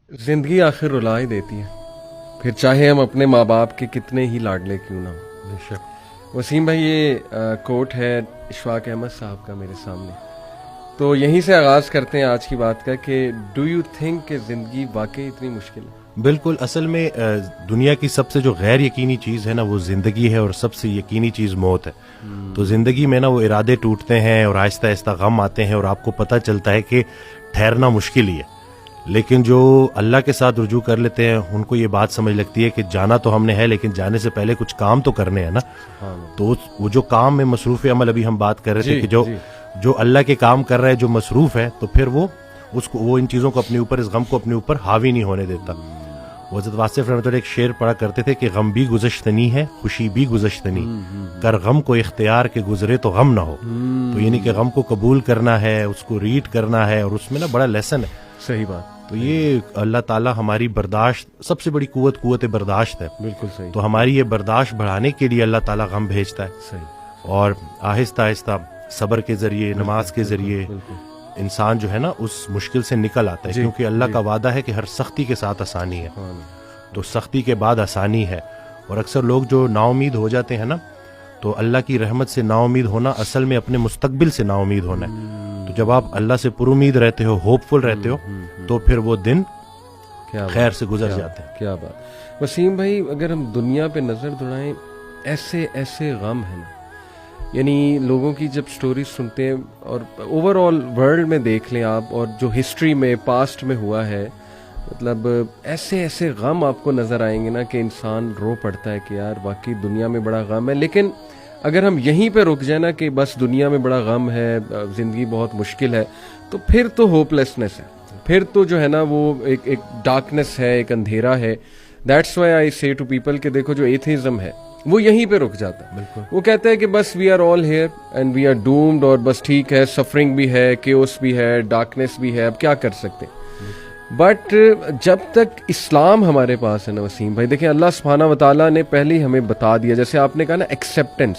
زندگی آخر رلا ہی دیتی ہے، پھر چاہے ہم اپنے ماں باپ کے کتنے ہی لاڈلے کیوں نہ ہوں۔ وسیم بھائی، یہ کوٹ ہے اشفاق احمد صاحب کا میرے سامنے، تو یہیں سے آغاز کرتے ہیں آج کی بات کا کہ ڈو یو تھنک کہ زندگی واقعی اتنی مشکل ہے؟ بالکل، اصل میں دنیا کی سب سے جو غیر یقینی چیز ہے نا وہ زندگی ہے، اور سب سے یقینی چیز موت ہے۔ تو زندگی میں نا وہ ارادے ٹوٹتے ہیں اور آہستہ آہستہ غم آتے ہیں، اور آپ کو پتہ چلتا ہے کہ ٹھہرنا مشکل ہی ہے، لیکن جو اللہ کے ساتھ رجوع کر لیتے ہیں ان کو یہ بات سمجھ لگتی ہے کہ جانا تو ہم نے ہے، لیکن جانے سے پہلے کچھ کام تو کرنے ہیں نا۔ تو وہ جو کام میں مصروف عمل، ابھی ہم بات کر رہے تھے کہ جو اللہ کے کام کر رہا ہے، جو مصروف ہے، تو پھر وہ ان چیزوں کو اپنے اوپر، اس غم کو اپنے اوپر حاوی نہیں ہونے دیتا۔ حضرت واصف رحمۃ اللہ ایک شعر پڑھا کرتے تھے کہ غم بھی گزشتنی ہے، خوشی بھی گزشتنی، کر غم کو اختیار کے گزرے تو غم نہ ہو۔ تو یعنی کہ غم کو قبول کرنا ہے، اس کو ریڈ کرنا ہے، اور اس میں نا بڑا لیسن ہے۔ صحیح بات۔ تو یہ اللہ تعالیٰ ہماری برداشت، سب سے بڑی قوت برداشت ہے۔ بالکل صحیح۔ تو ہماری یہ برداشت بڑھانے کے لیے اللہ تعالیٰ غم بھیجتا ہے، صحیح، اور آہستہ آہستہ صبر کے ذریعے، نماز کے ذریعے انسان جو ہے نا اس مشکل سے نکل آتا ہے، کیونکہ اللہ کا وعدہ ہے کہ ہر سختی کے ساتھ آسانی ہے۔ تو سختی کے بعد آسانی ہے، اور اکثر لوگ جو نا امید ہو جاتے ہیں نا، تو اللہ کی رحمت سے نا امید ہونا اصل میں اپنے مستقبل سے نا امید ہونا ہے۔ تو جب آپ اللہ سے پر امید رہتے ہو، ہوپ فل رہتے ہو، تو پھر وہ دن خیر سے گزر جاتے ہیں۔ کیا بات۔ وسیم بھائی، اگر ہم دنیا پہ نظر دوڑائیں، ایسے ایسے غم ہیں نا، یعنی لوگوں کی جب سٹوریز سنتے ہیں اور اوور آل ورلڈ میں دیکھ لیں آپ، اور جو ہسٹری میں پاسٹ میں ہوا ہے، مطلب ایسے ایسے غم آپ کو نظر آئیں گے نا کہ انسان رو پڑتا ہے کہ یار واقعی دنیا میں بڑا غم ہے۔ لیکن اگر ہم یہیں پہ رک جائیں نا کہ بس دنیا میں بڑا غم ہے، زندگی بہت مشکل ہے، تو پھر تو ہوپ لیسنس ہے، پھر تو جو ہے نا وہ ایک ڈارکنیس ہے، ایک اندھیرا ہے۔ دیٹس وائی آئی سے ٹو پیپل کہ دیکھو جو ایتھیزم ہے وہ یہیں پہ رک جاتا ہے۔ وہ کہتا ہے کہ بس we are all here and we are doomed, اور بس ٹھیک ہے، سفرنگ بھی ہے، کیوس بھی ہے، ڈارکنیس بھی ہے، اب کیا کر سکتے ہیں۔ بٹ جب تک اسلام ہمارے پاس ہے نا وسیم بھائی، دیکھیں اللہ سبحانہ وتعالیٰ نے پہلے ہی ہمیں بتا دیا، جیسے آپ نے کہا نا ایکسیپٹنس،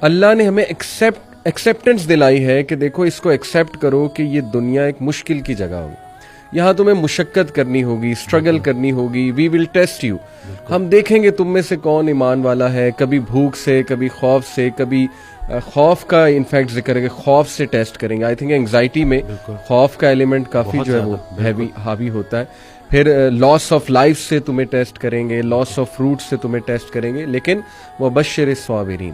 اللہ نے ہمیں ایکسیپٹنس دلائی ہے کہ دیکھو اس کو ایکسیپٹ کرو کہ یہ دنیا ایک مشکل کی جگہ ہوگی، یہاں تمہیں مشقت کرنی ہوگی، اسٹرگل کرنی ہوگی، وی ول ٹیسٹ یو، ہم دیکھیں گے تم میں سے کون ایمان والا ہے، کبھی بھوک سے، کبھی خوف سے، کبھی خوف کا انفیکٹ ذکر ہے کہ خوف سے ٹیسٹ کریں گے۔ آئی تھنک انگزائٹی میں خوف کا ایلیمنٹ کافی جو ہے وہ حاوی ہوتا ہے۔ پھر لاس آف لائف سے تمہیں ٹیسٹ کریں گے، لاس آف فروٹ سے تمہیں ٹیسٹ کریں گے، لیکن وبشر الصابرین۔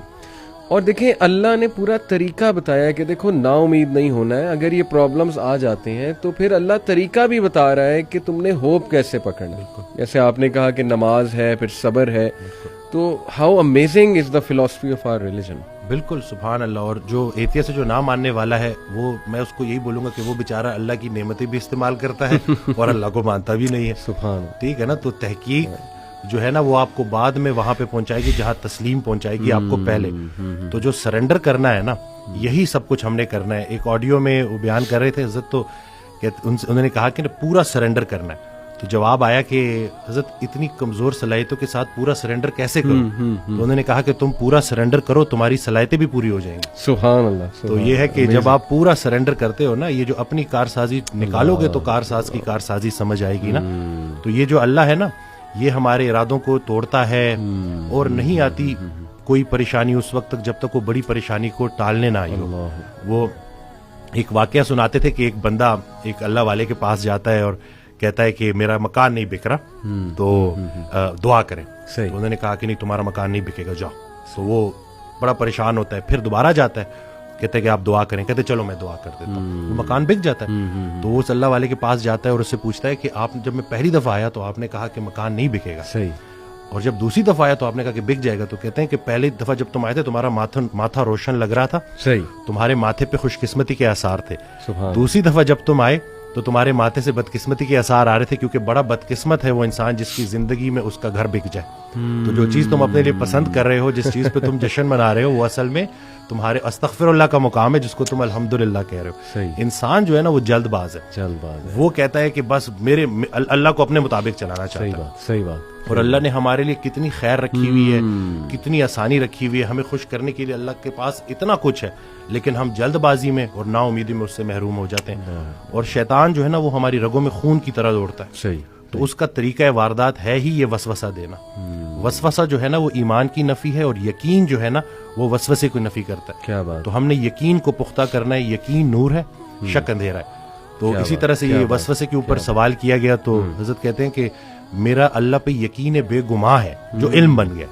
اور دیکھیں اللہ نے پورا طریقہ بتایا ہے کہ دیکھو نا امید نہیں ہونا ہے، اگر یہ پرابلمز آ جاتے ہیں تو پھر اللہ طریقہ بھی بتا رہا ہے کہ تم نے ہوپ کیسے پکڑنا ہے۔ جیسے آپ نے کہا کہ نماز ہے، پھر صبر ہے، تو how amazing is the philosophy of our religion. بالکل، سبحان اللہ۔ اور جو ایتھیسٹ سے جو نہ ماننے والا ہے، وہ میں اس کو یہی بولوں گا کہ وہ بیچارہ اللہ کی نعمتیں بھی استعمال کرتا ہے اور اللہ کو مانتا بھی نہیں ہے۔ سبحان اللہ، ٹھیک ہے نا۔ تو تحقیق جو ہے نا وہ آپ کو بعد میں وہاں پہ پہنچائے گی جہاں تسلیم پہنچائے گی آپ کو پہلے۔ تو جو سرنڈر کرنا ہے نا، یہی سب کچھ ہم نے کرنا ہے۔ ایک آڈیو میں وہ بیان کر رہے تھے حضرت، تو انہوں نے کہا کہ پورا سرنڈر کرنا ہے۔ تو جواب آیا کہ حضرت اتنی کمزور صلاحیتوں کے ساتھ پورا سرنڈر کیسے کرو؟ تو انہوں نے کہا کہ تم پورا سرنڈر کرو، تمہاری صلاحیتیں بھی پوری ہو جائیں گی۔ سبحان اللہ۔ تو یہ ہے کہ جب آپ پورا سرنڈر کرتے ہو نا، یہ جو اپنی کارسازی نکالو گے تو کارساز کی کارسازی سمجھ آئے گی نا۔ تو یہ جو اللہ ہے نا، یہ ہمارے ارادوں کو توڑتا ہے، اور نہیں آتی کوئی پریشانی اس وقت تک جب تک وہ بڑی پریشانی کو ٹالنے نہ آئی ہو۔ وہ ایک واقعہ سناتے تھے کہ ایک بندہ ایک اللہ والے کے پاس جاتا ہے اور کہتا ہے کہ میرا مکان نہیں بک رہا، تو دعا کریں۔ تو انہوں نے کہا کہ نہیں، تمہارا مکان نہیں بکے گا، جاؤ۔ تو وہ بڑا پریشان ہوتا ہے، پھر دوبارہ جاتا ہے، کہتے ہیں کہ آپ دعا کریں، کہتے چلو میں دعا کر دیتا ہوں، وہ مکان بک جاتا ہے۔ تو وہ اس اللہ والے کے پاس جاتا ہے اور اس سے پوچھتا ہے کہ آپ جب میں پہلی دفعہ آیا تو آپ نے کہا کہ مکان نہیں بکے گا، صحیح، اور جب دوسری دفعہ آیا تو آپ نے کہا کہ بک جائے گا۔ تو کہتے ہیں کہ پہلی دفعہ جب تم آئے تھے تمہارا ماتھا روشن لگ رہا تھا، صحیح، تمہارے ماتھے پہ خوش قسمتی کے آثار تھے۔ سبحان۔ دوسری دفعہ جب تم آئے تو تمہارے ماتھے سے بدقسمتی کے آثار آ رہے تھے، کیونکہ بڑا بدقسمت ہے وہ انسان جس کی زندگی میں اس کا گھر بک جائے۔ تو جو چیز تم اپنے لیے پسند کر رہے ہو، جس چیز پہ تم جشن منا رہے ہو، وہ اصل میں تمہارے استغفر اللہ کا مقام ہے، جس کو تم الحمدللہ کہہ رہے ہو۔ صحیح۔ انسان جو ہے نا وہ جلد باز ہے، جلد باز ہے، وہ کہتا ہے کہ بس میرے اللہ کو اپنے مطابق چلانا چاہتا ہے۔ صحیح بات، صحیح بات۔ اور اللہ نے ہمارے لیے کتنی خیر رکھی ہوئی ہے, کتنی آسانی رکھی ہوئی ہے, ہمیں خوش کرنے کے لیے اللہ کے پاس اتنا کچھ ہے, لیکن ہم جلد بازی میں اور نا امیدی میں اس سے محروم ہو جاتے ہیں. اور شیطان جو ہے نا وہ ہماری رگوں میں خون کی طرح دوڑتا ہے. صحیح. تو اس کا طریقہ واردات ہے ہی یہ وسوسہ دینا. وسوسہ جو ہے نا وہ ایمان کی نفی ہے, اور یقین جو ہے نا وہ وسوسے کو نفی کرتا ہے. کیا بات. تو ہم نے یقین کو پختہ کرنا ہے. یقین نور ہے, شک اندھیرا ہے. تو اسی طرح سے یہ وسوسے کے اوپر سوال کیا گیا تو حضرت کہتے ہیں کہ میرا اللہ پہ یقین بے گماہ ہے جو علم بن گیا.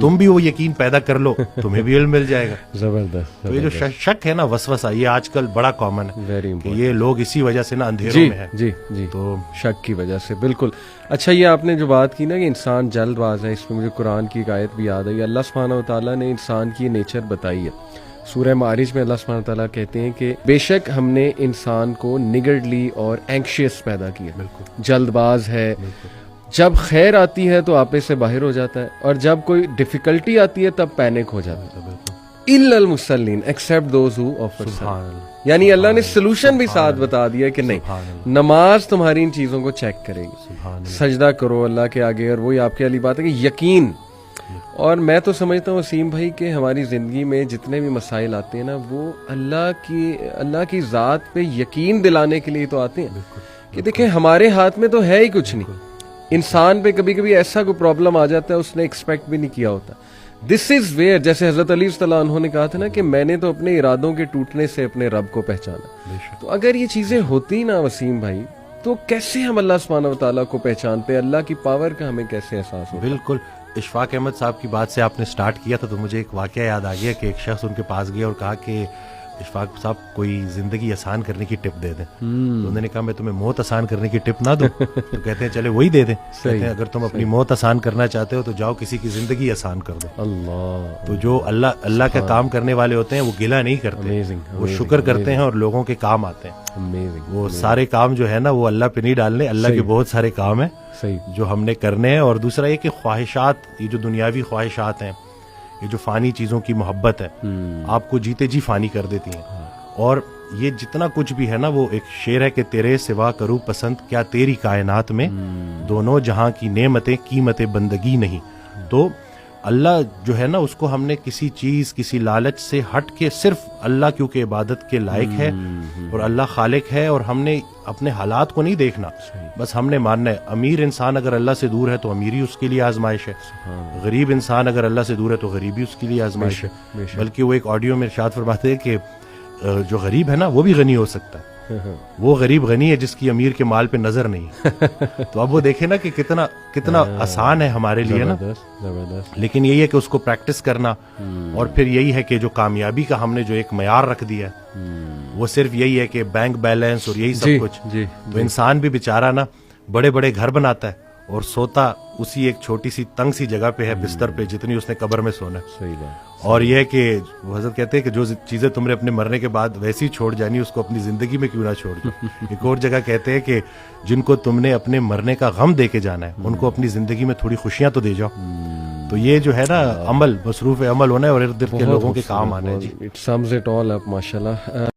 تم بھی وہ یقین پیدا کر لو, تمہیں بھی علم مل جائے گا. زبردست. تو یہ جو شک ہے نا وسوسہ, یہ آج کل بڑا کامن ہے. ویری کہ یہ لوگ اسی وجہ سے نا اندھیروں میں ہے. جی جی. تو شک کی وجہ سے. بالکل. اچھا, یہ آپ نے جو بات کی نا کہ انسان جلد باز ہے, اس میں مجھے قرآن کی ایک آیت بھی یاد ہے. اللہ سبحانہ و تعالیٰ نے انسان کی نیچر بتائی ہے. سورہ معارج میں اللہ سبحانہ و تعالیٰ کہتے ہیں کہ بے شک ہم نے انسان کو نگرڈلی اور اینکشیس پیدا کیا. بالکل. جلد باز ہے. جب خیر آتی ہے تو آپے سے باہر ہو جاتا ہے, اور جب کوئی ڈیفیکلٹی آتی ہے تب پینک ہو جاتا ہے. الا المصلین ایکسیپٹ دوز ہو آفر. یعنی اللہ نے سلوشن بھی ساتھ بتا دیا کہ نہیں, نماز تمہاری ان چیزوں کو چیک کرے گی. سجدہ کرو اللہ کے آگے, اور وہی آپ کی علی بات ہے کہ یقین. اور میں تو سمجھتا ہوں وسیم بھائی کہ ہماری زندگی میں جتنے بھی مسائل آتے ہیں نا وہ اللہ کی ذات پہ یقین دلانے کے لیے تو آتے ہیں کہ دیکھیں ہمارے ہاتھ میں تو ہے ہی کچھ نہیں. انسان پہ کبھی کبھی ایسا کوئی پرابلم آ جاتا ہے اس نے ایکسپیکٹ بھی نہیں کیا ہوتا. دس از ویئر, جیسے حضرت علی صلی اللہ عنہ نے کہا تھا نا کہ میں نے تو اپنے ارادوں کے ٹوٹنے سے اپنے رب کو پہچانا. تو اگر یہ چیزیں ہوتی نا وسیم بھائی, تو کیسے ہم اللہ سبحانہ و تعالیٰ کو پہچانتے, اللہ کی پاور کا ہمیں کیسے احساس ہوتا. بالکل. اشفاق احمد صاحب کی بات سے آپ نے سٹارٹ کیا تھا تو مجھے ایک واقعہ یاد آ گیا کہ ایک شخص ان کے پاس گیا اور کہا کہ اشفاق صاحب کوئی زندگی آسان کرنے کی ٹپ دے دیں. تو انہوں نے کہا میں تمہیں موت آسان کرنے کی ٹپ نہ دوں. تو کہتے ہیں چلے وہی دے دیں. کہتے ہیں اگر تم اپنی موت آسان کرنا چاہتے ہو تو جاؤ کسی کی زندگی آسان کر دو. اللہ. تو جو اللہ کا کام کرنے والے ہوتے ہیں وہ گلہ نہیں کرتے, وہ شکر کرتے ہیں اور لوگوں کے کام آتے ہیں. وہ سارے کام جو ہے نا وہ اللہ پہ نہیں ڈالنے, اللہ کے بہت سارے کام ہیں جو ہم نے کرنے ہیں. اور دوسرا یہ کہ خواہشات, یہ جو دنیاوی خواہشات ہیں, یہ جو فانی چیزوں کی محبت ہے, آپ کو جیتے جی فانی کر دیتی ہیں. اور یہ جتنا کچھ بھی ہے نا وہ ایک شعر ہے کہ تیرے سوا کروں پسند کیا تیری کائنات میں, دونوں جہاں کی نعمتیں قیمت بندگی نہیں. تو اللہ جو ہے نا اس کو ہم نے کسی چیز, کسی لالچ سے ہٹ کے صرف اللہ کیونکہ عبادت کے لائق ہے اور اللہ خالق ہے, اور ہم نے اپنے حالات کو نہیں دیکھنا, بس ہم نے ماننا ہے. امیر انسان اگر اللہ سے دور ہے تو امیری اس کے لیے آزمائش ہے, غریب انسان اگر اللہ سے دور ہے تو غریبی اس کے لیے آزمائش ہے. بلکہ وہ ایک آڈیو میں ارشاد فرماتے ہیں کہ جو غریب ہے نا وہ بھی غنی ہو سکتا ہے. وہ غریب غنی ہے جس کی امیر کے مال پہ نظر نہیں. تو اب وہ دیکھیں نا کہ کتنا آسان ہے ہمارے لیے نا, لیکن یہی ہے کہ اس کو پریکٹس کرنا. اور پھر یہی ہے کہ جو کامیابی کا ہم نے جو ایک معیار رکھ دیا ہے وہ صرف یہی ہے کہ بینک بیلنس اور یہی سب کچھ. تو انسان بھی بیچارہ نا بڑے بڑے گھر بناتا ہے اور سوتا اسی ایک چھوٹی سی تنگ سی جگہ پہ ہے, بستر پہ, جتنی اس نے قبر میں سونا ہے. صحیح بات. اور یہ ہے کہ وہ حضرت کہتے ہیں کہ جو چیزیں تم نے اپنے مرنے کے بعد ویسی چھوڑ جانی اس کو اپنی زندگی میں کیوں نہ چھوڑ دو. ایک اور جگہ کہتے ہیں کہ جن کو تم نے اپنے مرنے کا غم دے کے جانا ہے ان کو اپنی زندگی میں تھوڑی خوشیاں تو دے جاؤ. تو یہ جو ہے نا عمل, مصروف عمل ہونا ہے اور ارد گرد کے لوگوں کے کام آنا ہے. جی, اٹ سمز اٹ آل اپ. ماشاءاللہ.